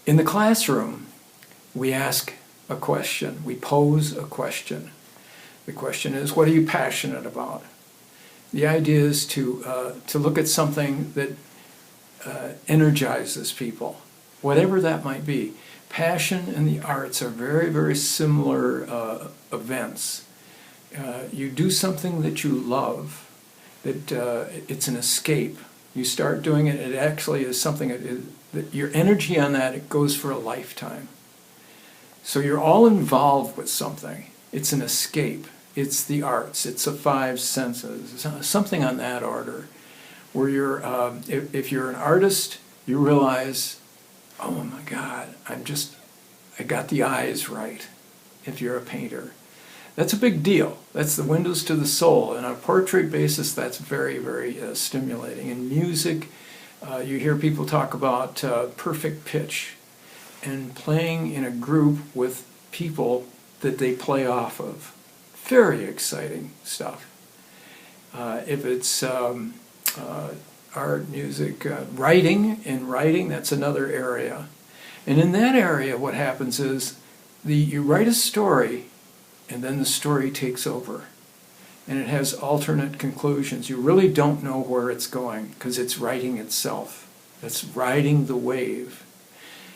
In the classroom, we ask a question, we pose a question. The question is, what are you passionate about? The idea is to look at something that energizes people, whatever that might be. Passion and the arts are very, very similar events. You do something that you love, that it's an escape. You start doing it, it actually is something that your energy on that, it goes for a lifetime. So you're all involved with something. It's an escape. It's the arts. It's the five senses. Something on that order, where you're, if you're an artist, you realize, oh my God, I got the eyes right. If you're a painter, that's a big deal. That's the windows to the soul. And on a portrait basis, that's very, very stimulating. In music, you hear people talk about perfect pitch and playing in a group with people that they play off of. Very exciting stuff. If it's art, music, writing, that's another area. And in that area, what happens is you write a story, and then the story takes over. And it has alternate conclusions. You really don't know where it's going, because it's writing itself. It's riding the wave.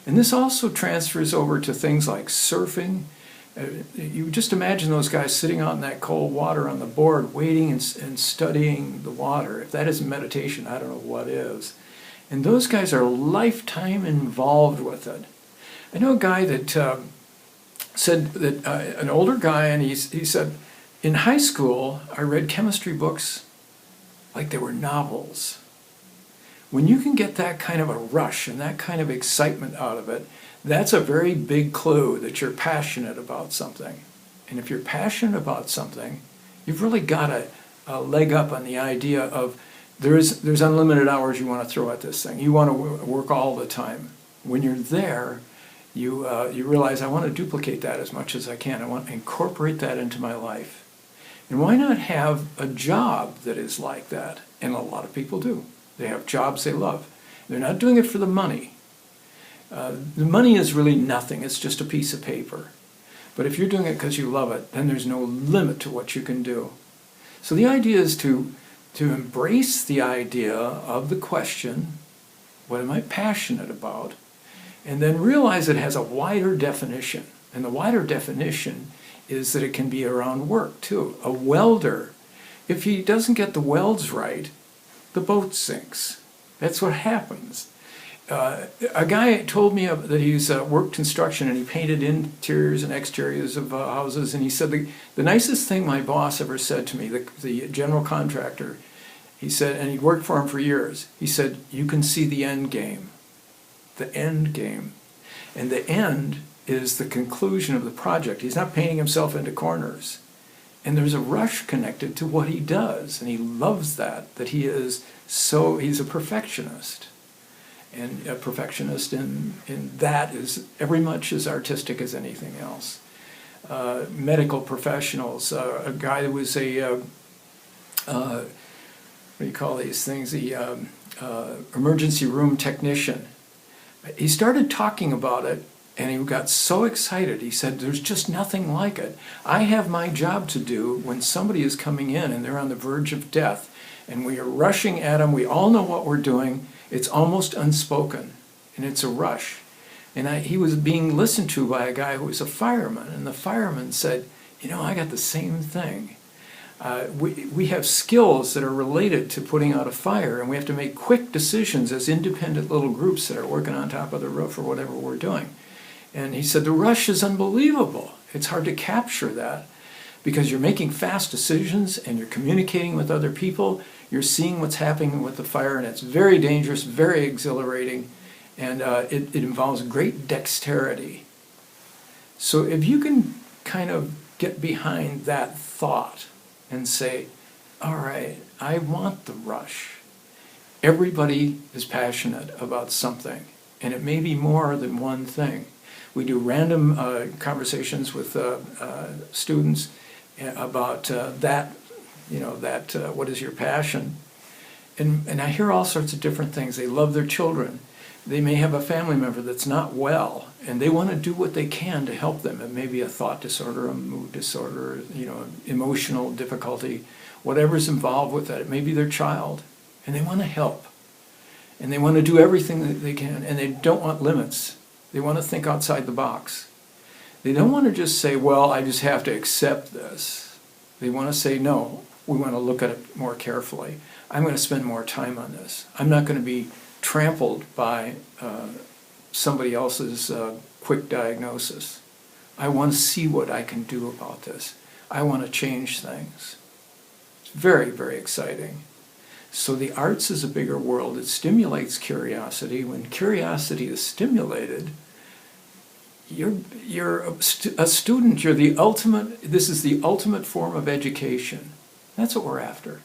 And this also transfers over to things like surfing. You just imagine those guys sitting out in that cold water on the board, waiting and studying the water. If that isn't meditation, I don't know what is. And those guys are lifetime involved with it. I know a guy that said that, an older guy, and he said, in high school, I read chemistry books like they were novels. When you can get that kind of a rush and that kind of excitement out of it, that's a very big clue that you're passionate about something. And if you're passionate about something, you've really got a leg up on the idea of there's unlimited hours you want to throw at this thing. You want to work all the time. When you're there, you realize, I want to duplicate that as much as I can. I want to incorporate that into my life. And why not have a job that is like that? And a lot of people do. They have jobs they love. They're not doing it for the money. The money is really nothing. It's just a piece of paper. But if you're doing it because you love it, then there's no limit to what you can do. So the idea is to embrace the idea of the question, what am I passionate about? And then realize it has a wider definition. And the wider definition is that it can be around work too. A welder, if he doesn't get the welds right, the boat sinks. That's what happens. A guy told me that he's worked construction, and he painted interiors and exteriors of houses, and he said the nicest thing my boss ever said to me, the general contractor, he said, and he'd worked for him for years, he said, you can see the end game. The end game. And the end is the conclusion of the project. He's not painting himself into corners. And there's a rush connected to what he does, and he loves that he's a perfectionist. And a perfectionist in that is every much as artistic as anything else. Medical professionals, a guy that was what do you call these things, the emergency room technician. He started talking about it, and he got so excited. He said, there's just nothing like it. I have my job to do when somebody is coming in and they're on the verge of death, and we are rushing at them. We all know what we're doing. It's almost unspoken, and it's a rush. And he was being listened to by a guy who was a fireman, and the fireman said, I got the same thing. We have skills that are related to putting out a fire, and we have to make quick decisions as independent little groups that are working on top of the roof or whatever we're doing. And he said, the rush is unbelievable. It's hard to capture that because you're making fast decisions and you're communicating with other people. You're seeing what's happening with the fire, and it's very dangerous, very exhilarating, and it involves great dexterity. So if you can kind of get behind that thought and say, all right, I want the rush. Everybody is passionate about something, and it may be more than one thing. We do random conversations with students about what is your passion? And I hear all sorts of different things. They love their children. They may have a family member that's not well, and they want to do what they can to help them. It may be a thought disorder, a mood disorder, emotional difficulty, whatever's involved with that. It may be their child, and they want to help. And they want to do everything that they can, and they don't want limits. They want to think outside the box. They don't want to just say, well, I just have to accept this. They want to say, no, we want to look at it more carefully. I'm going to spend more time on this. I'm not going to be trampled by somebody else's quick diagnosis. I want to see what I can do about this. I want to change things. It's very, very exciting. So the arts is a bigger world. It stimulates curiosity. When curiosity is stimulated, you're a student. You're the ultimate. This is the ultimate form of education. That's what we're after.